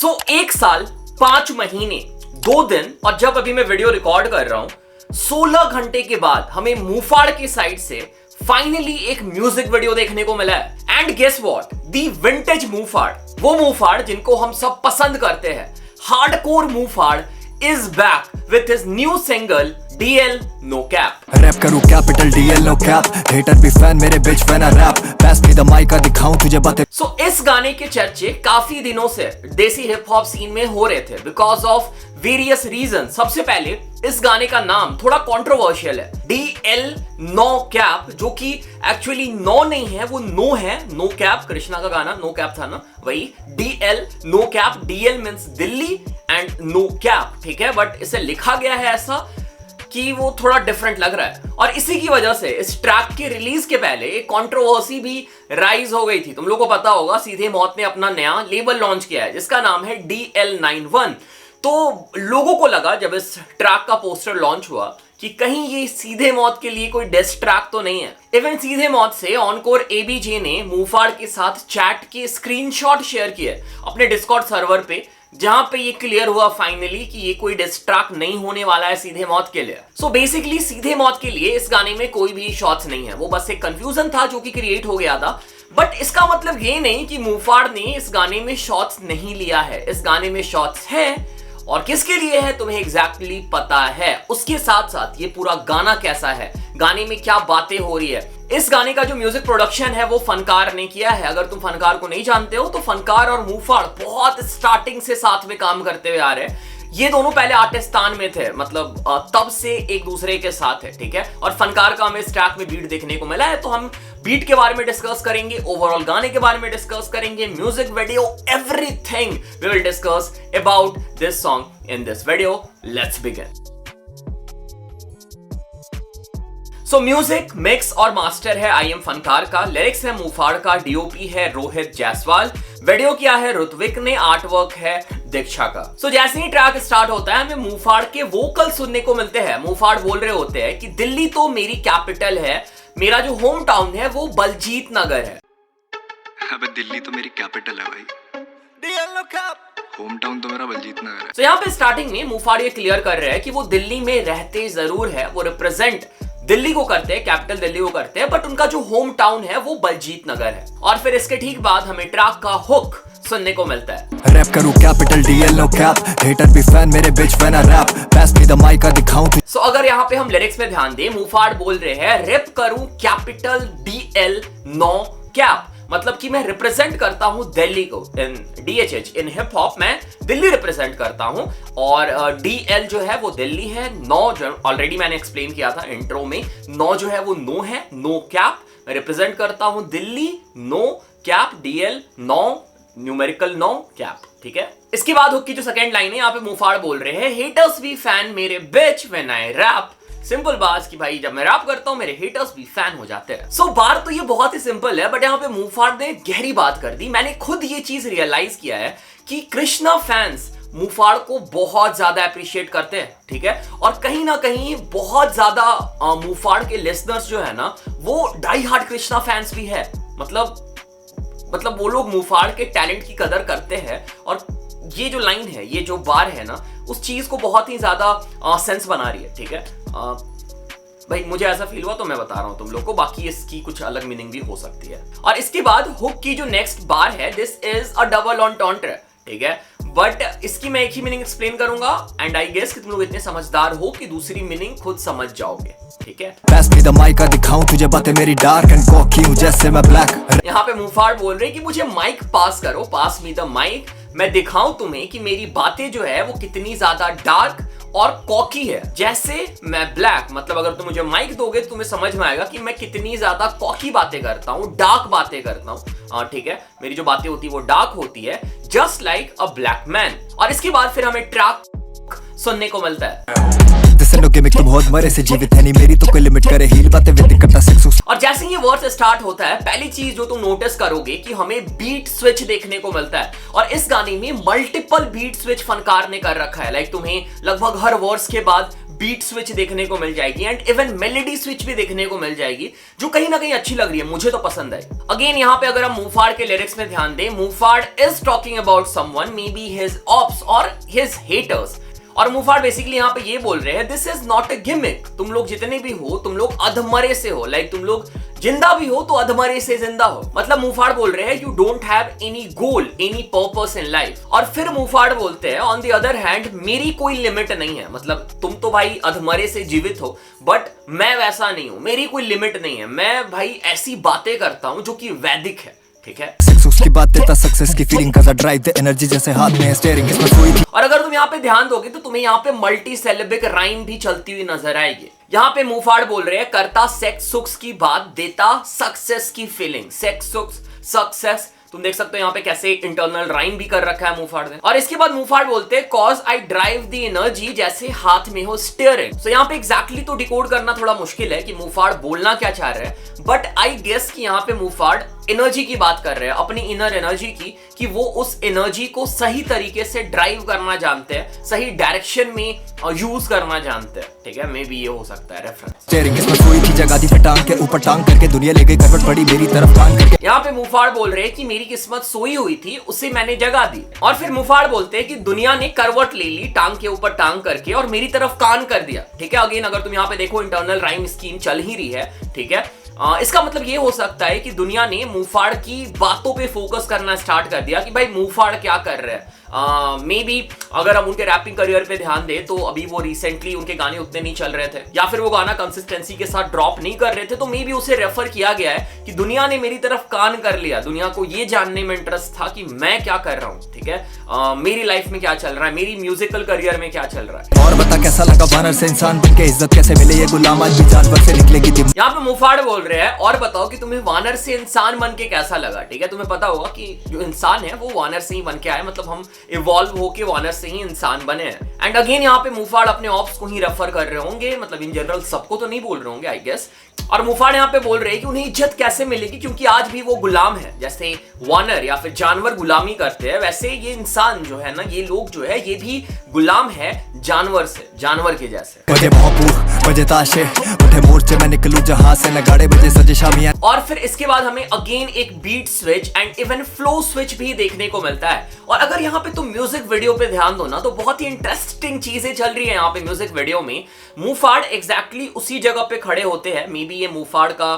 1 साल 5 महीने 2 दिन और जब अभी मैं वीडियो रिकॉर्ड कर रहा हूं 16 घंटे के बाद हमें मुफाड़ की साइड से फाइनली एक म्यूजिक वीडियो देखने को मिला है। And guess what, the vintage Muhfaad, वो मुफाड़ जिनको हम सब पसंद करते हैं, hardcore Muhfaad is back with his new single DL No Cap। Rap करूं capital DL No Cap, hater भी फैन मेरे bitch fan rap, pass me the mic दिखाऊं तुझे बातें। इस गाने के चर्चे काफी दिनों से देसी हिप हॉप सीन में हो रहे थे बिकॉज ऑफ वेरियस रीजन। सबसे पहले इस गाने का नाम थोड़ा कंट्रोवर्शियल है, DL No Cap, जो कि एक्चुअली नो नहीं है, वो नो है, नो कैप, कृष्णा का गाना नो कैप था ना, वही DL No Cap, DL means Delhi and no cap, ठीक है, बट इसे लिखा गया है ऐसा कि वो थोड़ा डिफरेंट लग रहा है। और इसी की वजह से इस ट्रैक के रिलीज के पहले एक कंट्रोवर्सी भी राइज हो गई थी। तुम लोगों को पता होगा सीधे मौत ने अपना नया लेबल लॉन्च किया है जिसका नाम है DL91। तो लोगों को लगा जब इस ट्रैक का पोस्टर लॉन्च हुआ कि कहीं ये सीधे मौत के लिए कोई डिस ट्रैक तो नहीं है। इवन सीधे मौत से ऑनकोर ABJ ने मुफाड़ के साथ चैट के स्क्रीनशॉट शेयर किए अपने डिस्कॉर्ड सर्वर पे, जहां पे ये क्लियर हुआ फाइनली कि ये कोई डिस ट्रैक नहीं होने वाला है सीधे मौत के लिए। सो बेसिकली सीधे मौत के लिए इस गाने में कोई भी शॉट्स नहीं है, वो बस एक कंफ्यूजन था जो कि क्रिएट हो गया था। बट इसका मतलब ये नहीं कि मुफाड़ ने इस गाने में शॉट्स नहीं लिया है, इस गाने में शॉट्स हैं और किसके लिए है तुम्हें एग्जैक्टली पता है। उसके साथ साथ ये पूरा गाना कैसा है, गाने में क्या बातें हो रही है। इस गाने का जो म्यूजिक प्रोडक्शन है वो फनकार ने किया है। अगर तुम फनकार को नहीं जानते हो तो फनकार और मुफाड़ बहुत स्टार्टिंग से साथ में काम करते हुए आ रहे हैं। ये दोनों पहले आर्टिस्तान में थे, मतलब तब से एक दूसरे के साथ है, ठीक है। और फनकार का हमें इस ट्रैक में बीट देखने को मिला है, तो हम बीट के बारे में डिस्कस करेंगे, ओवरऑल गाने के बारे में डिस्कस करेंगे, music video, everything we will discuss about this song in this video. Let's begin. So music mix और मास्टर है आई एम फनकार का, लिरिक्स है मुफाड़ का, DOP है रोहित जायसवाल, वीडियो किया है ऋत्विक ने, आर्ट वर्क है दीक्षा का। सो जैसे ही ट्रैक स्टार्ट होता है हमें मुफाड़ के वोकल सुनने को मिलते हैं। मुफाड़ बोल रहे होते हैं कि दिल्ली तो मेरी कैपिटल है, मेरा जो होम टाउन है वो बलजीत नगर है। अबे दिल्ली तो मेरी कैपिटल है भाई, DL No Cap, home town तो मेरा बलजीत नगर है। तो यहाँ पे स्टार्टिंग में मुफाड़ ये क्लियर कर रहे हैं कि वो दिल्ली में रहते जरूर है, वो रिप्रेजेंट दिल्ली को करते हैं, कैपिटल दिल्ली को करते हैं, बट उनका जो होम टाउन है वो बलजीत नगर है। और फिर इसके ठीक बाद हमें ट्रैक का हुक सुनने को मिलता है। रैप करूं capital DL No Cap, hater भी फैन मेरे bitch fan rap, pass me the mic दिखाऊं। सो अगर यहाँ पे हम लिरिक्स में ध्यान दें, मुफाड़ बोल रहे हैं रैप करूं कैपिटल DL No Cap, मतलब कि मैं रिप्रेजेंट करता हूं दिल्ली को। इन DHH इन हिप हॉप मैं दिल्ली रिप्रेजेंट करता हूं और DL जो है वो दिल्ली है, नो जो ऑलरेडी मैंने एक्सप्लेन किया था इंट्रो में, नो जो है वो नो है, नो कैप, मैं रिप्रेजेंट करता हूं Delhi, no cap, DL no numerical no cap, ठीक है। इसके बाद हुक की जो सेकंड लाइन है यहाँ पे मुफाड़ बोल रहे हैं हेटर्स भी फैन मेरे बिच व्हेन आई रैप। सिंपल बात कि भाई जब मैं रैप करता हूं मेरे हेटर्स भी फैन हो जाते हैं। सो बात तो ये बहुत ही सिंपल है, बट यहाँ पे मुफाड़ ने गहरी बात कर दी। मैंने खुद ये चीज रियलाइज किया है कि कृष्णा फैंस मुफाड़ को बहुत ज्यादा अप्रिशिएट करते हैं, ठीक है, और कहीं ना कहीं बहुत ज्यादा मुफाड़ के लिसनर्स जो है ना वो डाई हार्ड कृष्णा फैंस भी है। मतलब वो लोग मुफाड़ के टैलेंट की कदर करते हैं और ये जो लाइन है, ये जो बार है ना, उस चीज को बहुत ही ज्यादा सेंस बना रही है, ठीक है। भाई मुझे ऐसा फील हुआ तो मैं बता रहा हूं तुम लोग को, बाकी इसकी कुछ अलग मीनिंग भी हो सकती है। और इसके बाद हुक की जो नेक्स्ट बार है, दिस इज अ डबल ऑन्टेंटे, ठीक है, बट इसकी मैं एक ही मीनिंग एक्सप्लेन करूंगा एंड आई गेस कि तुम लोग इतने समझदार हो कि दूसरी मीनिंग खुद समझ जाओगे, ठीक है। पास मी द माइक दिखाऊं तुझे बातें मेरी डार्क एंड कॉकी हूं जैसे मैं ब्लैक। यहाँ पे मुफाड़ बोल रहे कि मुझे माइक पास करो, पास मी द माइक, मैं दिखाऊं तुम्हें कि मेरी बातें जो है वो कितनी ज्यादा डार्क और कॉकी है जैसे मैं ब्लैक। मतलब अगर तुम मुझे माइक दोगे तो तुम्हें समझ में आएगा कि मैं कितनी ज्यादा कॉकी बातें करता हूँ, डार्क बातें करता हूँ, ठीक है। मेरी जो बातें होती है वो डार्क होती है, जस्ट लाइक अ ब्लैक मैन। और इसके बाद फिर हमें ट्रैक सुनने को मिलता है। तुम बहुत मरे से जीवित है नहीं, मेरी तो कोई लिमिट करे हील बातें विद करता सेक्स। और जैसे ये वर्ड स्टार्ट होता है पहली चीज जो तुम नोटिस करोगे कि हमें बीट स्विच देखने को मिलता है और इस गाने में मल्टीपल बीट स्विच फनकार ने कर रखा है। लाइक तुम्हें लगभग हर वर्ड्स के बाद बीट स्विच देखने को मिल जाएगी एंड इवन मेलेडी स्विच भी देखने को मिल जाएगी, जो कहीं ना कहीं अच्छी लग रही है, मुझे तो पसंद आई। अगेन यहाँ पे अगर हम मूफाड़ के लिरिक्स में ध्यान दें, Muhfaad is talking about someone, maybe his ops और हिज हेटर्स। और मूफाड़ बेसिकली यहाँ पे ये बोल रहे हैं, this is not a gimmick, तुम लोग जितने भी हो तुम लोग अधमरे से हो, लाइक तुम लोग जिंदा भी हो तो अधमरे से जिंदा हो। मतलब मूफाड़ बोल रहे हैं, you don't have any goal, any purpose in life. और फिर मूफाड़ बोलते हैं, ऑन द अदर हैंड मेरी कोई लिमिट नहीं है, मतलब तुम तो भाई अधमरे से जीवित हो, बट मैं वैसा नहीं हूं, मेरी कोई लिमिट नहीं है, मैं भाई ऐसी बातें करता हूं जो कि वैदिक है, ठीक है। की बात देता सक्सेस की फीलिंग का ड्राइव द एनर्जी जैसे हाथ में स्टीयरिंग इसमें कोई थी। और अगर तुम यहाँ पे ध्यान दोगे तो तुम्हें यहाँ पे मल्टी सिलेबिक राइम भी चलती हुई नजर आएगी। यहाँ पे मूफाड़ बोल रहे हैं, करता सेक्स सुक्स की बात, देता सक्सेस की फीलिंग। सेक्स सुक्स, सक्सेस, तुम देख सकते हो यहाँ पे कैसे इंटरनल राइम भी कर रखा है मूफाड़ ने। और इसके बाद मूफाड़ बोलते हैं, cause I drive the energy जैसे हाथ में हो स्टीयरिंग। तो यहाँ पे एग्जैक्टली तो डिकोड करना थोड़ा मुश्किल है कि मूफाड़ बोलना क्या चाह रहे हैं, बट आई गेस कि यहाँ पे मूफाड़ एनर्जी की बात कर रहे हैं, अपनी इनर एनर्जी की, कि वो उस एनर्जी को सही तरीके से ड्राइव करना जानते हैं, सही डायरेक्शन में यूज करना जानते हैं, ठीक है। मे बी ये हो सकता है रेफरेंस। स्टीयरिंग इसमें कोई थी जगह दी टांग के ऊपर टांग करके दुनिया ले गई करवट पड़ी मेरी तरफ कान करके। यहाँ पे मूफाड़ बोल रहे हैं कि मेरी किस्मत सोई हुई थी, उसे मैंने जगा दी। और फिर मूफाड़ बोलते हैं कि दुनिया ने करवट ले ली टांग के ऊपर टांग करके और मेरी तरफ कान कर दिया, ठीक है। अगेन अगर तुम यहाँ पे देखो इंटरनल राइम स्कीम चल ही रही है, ठीक है। इसका मतलब ये हो सकता है कि दुनिया ने मूफाड़ की बातों पे फोकस करना स्टार्ट कर दिया कि भाई मूफाड़ क्या कर रहे हैं। मे बी अगर हम उनके रैपिंग करियर पे ध्यान दें तो अभी वो रिसेंटली उनके गाने उतने नहीं चल रहे थे, या फिर वो गाना कंसिस्टेंसी के साथ ड्रॉप नहीं कर रहे थे, तो मे बी उसे रेफर किया गया है कि दुनिया ने मेरी तरफ कान कर लिया, दुनिया को ये जानने में इंटरेस्ट था कि मैं क्या कर रहा हूँ, ठीक है। मेरी लाइफ में क्या चल रहा है, मेरी म्यूजिकल करियर में क्या चल रहा है। और बता कैसा लगा वानर से इंसान बन के, इज्जत कैसे मिले ये गुलाम आज भी जानवर से निकलेगी दिम। यहाँ पे मूफाड़ बोल रहे हैं, और बताओ कि तुम्हें वानर से इंसान बन के कैसा लगा, ठीक है। तुम्हें पता होगा कि जो इंसान है वो वानर से ही बन के आए, मतलब हम इवॉल्व होके वानर से ही इंसान बने हैं। एंड अगेन यहाँ पे मूफाड़ अपने ऑप्स को ही रेफर कर रहे होंगे, मतलब इन जनरल सबको तो नहीं बोल रहे होंगे आई गेस। और मूफाड़ यहाँ पे बोल रहे हैं कि उन्हें इज्जत कैसे मिलेगी, क्योंकि आज भी वो गुलाम है। जैसे वानर या फिर जानवर गुलामी करते हैं, वैसे ये इंसान जो है ना, ये लोग जो है ये भी गुलाम है जानवर से, जानवर के जैसे। बजे भोंपू बजे ताशे उठे मोर्चे में निकलूं जहां से नगाड़े बजे सजे शामियां। और फिर इसके बाद हमें अगेन एक beat switch and even flow switch भी देखने को मिलता है। और अगर यहाँ पे तुम म्यूजिक वीडियो पे ध्यान दो ना, तो बहुत ही इंटरेस्टिंग चीजें चल रही है यहाँ पे म्यूजिक वीडियो में। मूफाड़ एग्जैक्टली उसी जगह पे खड़े होते हैं, मे बी ये मूफाड़ का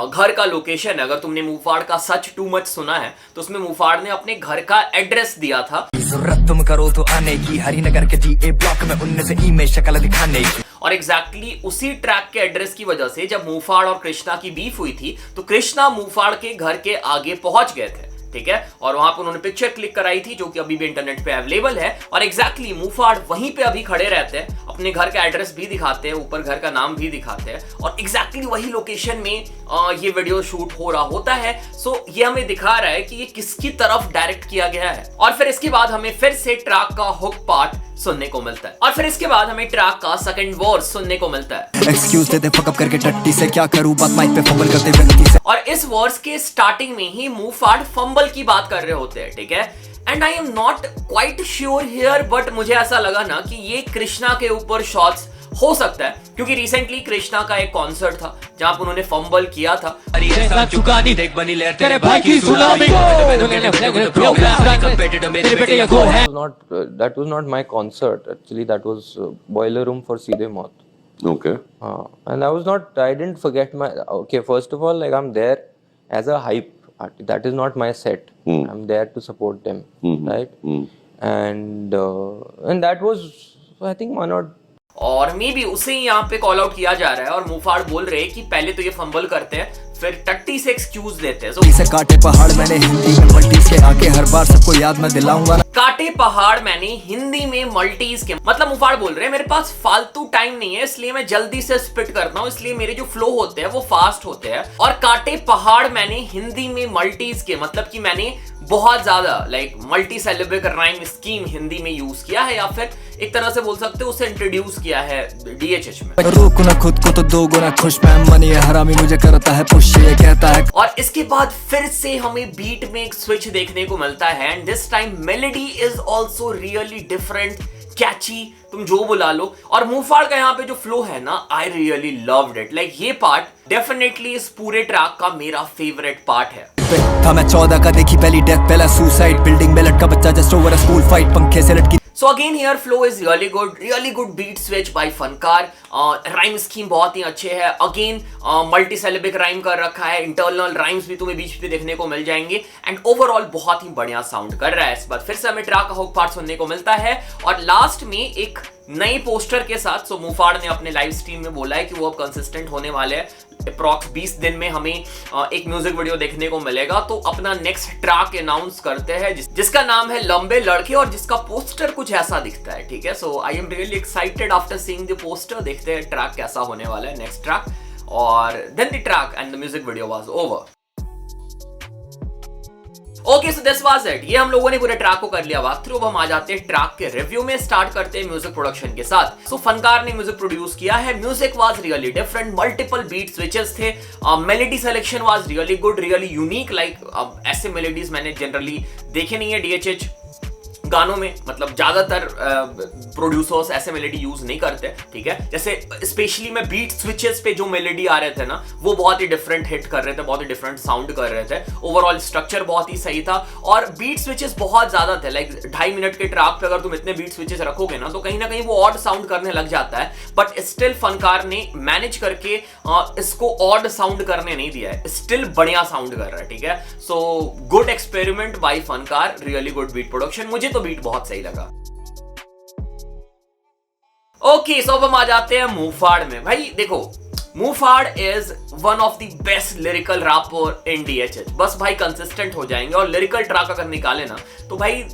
घर का लोकेशन है। अगर तुमने मूफाड़ का सच टू मच सुना है तो उसमें मूफाड़ ने अपने घर का एड्रेस दिया था, जरूरत तुम करो तो आने की, हरिनगर के जीए ब्लॉक में उनने से ईमेल शक्ल दिखाने की। और एग्जैक्टली उसी ट्रैक के एड्रेस की वजह से जब मूफाड़ और कृष्णा की बीफ हुई थी तो कृष्णा मूफाड़ के घर के आगे पहुंच गए थे, ठीक है। और वहां पर उन्होंने पिक्चर क्लिक कराई थी जो कि अभी भी इंटरनेट पे अवेलेबल है। और एग्जैक्टली मूफाड़ वहीं पे अभी खड़े रहते हैं, अपने घर का एड्रेस भी दिखाते हैं, ऊपर घर का नाम भी दिखाते हैं, और एग्जैक्टली वही लोकेशन में ये वीडियो शूट हो रहा होता है। सो ये हमें दिखा रहा है कि ये किसकी तरफ डायरेक्ट किया गया है। और फिर इसके बाद हमें फिर से ट्रैक का हुक पार्ट सुनने को मिलता है, और फिर इसके बाद हमें ट्रैक का सेकंड वर्स सुनने को मिलता है। एक्सक्यूज देते फकअप करके टट्टी से क्या करूं, बात माइक पे फंबल करते व्यक्ति से। और इस वर्स के स्टार्टिंग में ही मूफाड़ फंबल की बात कर रहे होते हैं, ठीक है। And I am not quite sure here, but मुझे ऐसा लगा ना कि ये कृष्णा के ऊपर शॉट्स हो सकता है, क्योंकि रिसेंटली कृष्णा का एक कॉन्सर्ट था जहां पर उन्होंने फंबल किया था। That was not my concert. Actually, that was Boiler Room for Seedhe Maut. Okay. And I didn't forget my. Okay, first of all, like I'm there as a hype artist. That is not my set. I'm there to support them, right? And that was, I think, why not. और may be उसे ही यहाँ पे call out किया जा रहा है, और मूफाड़ बोल रहे हैं कि पहले तो ये फंबल करते हैं, फिर टट्टी से एक्सक्यूज देते हैं। से काटे पहाड़ मैंने हिंदी में मल्टीज के आके हर बार सबको याद मैं दिलाऊंगा। काटे पहाड़ मैंने हिंदी में मल्टीज के, मतलब मूफाड़ बोल रहे हैं मेरे पास फालतू टाइम नहीं है, इसलिए मैं जल्दी से स्पिट करता हूँ, इसलिए मेरे जो फ्लो होते हैं वो फास्ट होते हैं। और काटे पहाड़ मैंने हिंदी में मल्टीज के, मतलब कि मैंने बहुत ज्यादा like multi syllabic rhyme scheme Hindi में यूज किया है, या फिर एक तरह से बोल सकते हो उसे इंट्रोड्यूस किया है डीएचएच में। रोको ना खुद को तो दो गुना खुश, मैं मनी हरामी मुझे करता है पुश, ये कहता है। और इसके बाद फिर से हमें बीट में एक स्विच देखने को मिलता है, and this time melody is also really different, catchy, तुम जो बुला लो। और मुंहफाड़ का यहाँ पे जो फ्लो है ना, I really loved it. Like ये पार्ट डेफिनेटली इस पूरे ट्रैक का मेरा फेवरेट पार्ट है। था मैं 14 का, देखी पहली डेथ, पहला सुसाइड, बिल्डिंग में लटका बच्चा just over a school fight, पंखे से लटकी। So again here flow is really good beat switch by Funkaar. Rhyme scheme बहुत ही अच्छे है। अगेन मल्टी सिलेबिक राइम कर रखा है, इंटरनल राइम्स भी तुम्हें बीच में देखने को मिल जाएंगे, एंड ओवरऑल बहुत ही बढ़िया साउंड कर रहा है। इस बार फिर से हमें ट्रैक का हुक पार्ट सुनने को मिलता है, और लास्ट में एक नई पोस्टर के साथ। सो मुंहफाड़ ने अपने लाइव स्ट्रीम में बोला है कि वो अब कंसिस्टेंट होने वाले हैं। अप्रॉक्स 20 दिन में हमें एक म्यूजिक वीडियो देखने को मिलेगा, तो अपना नेक्स्ट ट्रैक अनाउंस करते हैं जिसका नाम है लंबे लड़के, और जिसका पोस्टर कुछ ऐसा दिखता है। ठीक है, so I am really excited after seeing the poster. देखते हैं ट्रैक कैसा होने वाला है नेक्स्ट ट्रैक। और then the track and the music video was over. Okay, so this was it. ये हम लोगों ने पूरे ट्रैक को कर लिया वॉक थ्रू। अब हम आ जाते हैं ट्रैक के रिव्यू में। स्टार्ट करते हैं म्यूजिक प्रोडक्शन के साथ। सो फनकार ने म्यूजिक प्रोड्यूस किया है। Music was really different, multiple beat switches थे। Melody selection was really good, really unique. Like ऐसे मेलोडीज मैंने जनरली देखे नहीं है डीएचएच गानों में। मतलब ज्यादातर प्रोड्यूसर्स ऐसे मेलोडी यूज नहीं करते। ठीक है, जैसे स्पेशली मैं बीट स्विचेस पे जो मेलोडी आ रहे थे ना, वो बहुत ही डिफरेंट हिट कर रहे थे, बहुत ही डिफरेंट साउंड कर रहे थे। ओवरऑल स्ट्रक्चर बहुत ही सही था, और बीट स्विचेस बहुत ज्यादा थे। लाइक 2.5 मिनट के ट्रैक पे अगर तुम इतने बीट स्विचेस रखोगे ना, तो कहीं ना कहीं वो ऑड साउंड करने लग जाता है। बट स्टिल फनकार ने मैनेज करके इसको ऑड साउंड करने नहीं दिया है, स्टिल बढ़िया साउंड कर रहा है। ठीक है, so good experiment by Funkaar, really good beat production. मुझे तो बीट बहुत सही लगा। ओके, सो अब हम आ जाते हैं मुंहफाड़ में। भाई देखो, Muhfaad is one of the best lyrical rapper in DHH. बस भाई कंसिस्टेंट हो जाएंगे, और लिरिकल ट्रैक अगर निकाले ना, तो भाई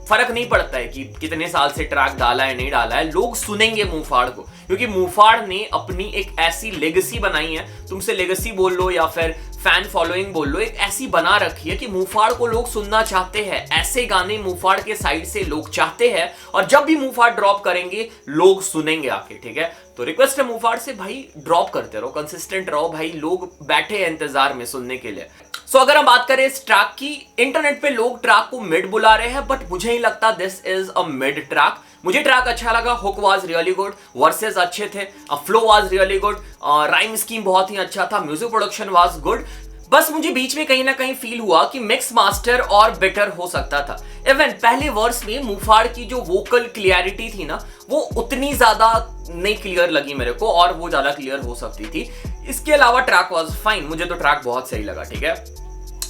फर्क नहीं पड़ता है कि कितने साल से ट्रैक डाला है नहीं डाला है, लोग सुनेंगे मुंहफाड़ को। क्योंकि मुंहफाड़ ने अपनी एक ऐसी लेगेसी बनाई है, तुमसे लेगेसी बोल लो या फिर फैन फॉलोइंग बोल लो, एक ऐसी बना रखी है कि मुंहफाड़ को लोग सुनना चाहते हैं। ऐसे गाने मुंहफाड़ के साइड से लोग चाहते हैं, और जब भी मुंहफाड़ ड्रॉप करेंगे लोग सुनेंगे आके। ठीक है, तो रिक्वेस्ट है मुंहफाड़ से, भाई ड्रॉप करते रहो, कंसिस्टेंट रहो भाई, लोग बैठे हैं इंतजार में सुनने के लिए। सो अगर हम बात करें इस ट्रैक की, इंटरनेट पे लोग ट्रैक को मिड बुला रहे हैं, बट मुझे नहीं लगता this is a mid track. मुझे ट्रैक अच्छा लगा, hook was really good, versus अच्छे थे, flow was really good, rhyme scheme बहुत ही अच्छा था, म्यूजिक प्रोडक्शन वाज गुड। बस मुझे बीच में कहीं ना कहीं फील हुआ कि मिक्स मास्टर और बेटर हो सकता था। इवन पहले वर्स में मुंहफाड़ की जो वोकल क्लियरिटी थी ना, वो उतनी ज्यादा नहीं क्लियर लगी मेरे को, और वो ज्यादा क्लियर हो सकती थी। इसके अलावा ट्रैक वाज फाइन, मुझे तो ट्रैक बहुत सही लगा। ठीक है,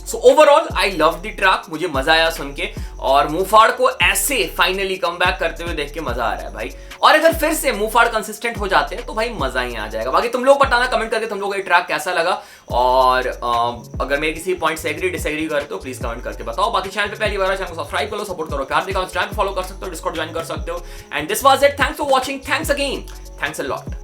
so overall I love the track, मुझे मजा आया सुन के, और मुंहफाड़ को ऐसे फाइनली कम बैक करते हुए देख के मजा आ रहा है भाई। और अगर फिर से मुंहफाड़ कंसिस्टेंट हो जाते हैं तो भाई मजा ही आ जाएगा। बाकी तुम लोग बताना कमेंट करके तुम लोगों को ये ट्रैक कैसा लगा, और अगर मेरे किसी पॉइंट से एग्री डिसएग्री करते हो प्लीज कमेंट करके बताओ। बाकी चैनल पे पहली बार चैनल को सब्सक्राइब करो, सपोर्ट करो, प्यार दिखाओ, चैनल पे फॉलो कर सकते हो, डिस्कॉर्ड ज्वाइन कर सकते हो। And this was it, thanks for watching, thanks again, thanks a lot.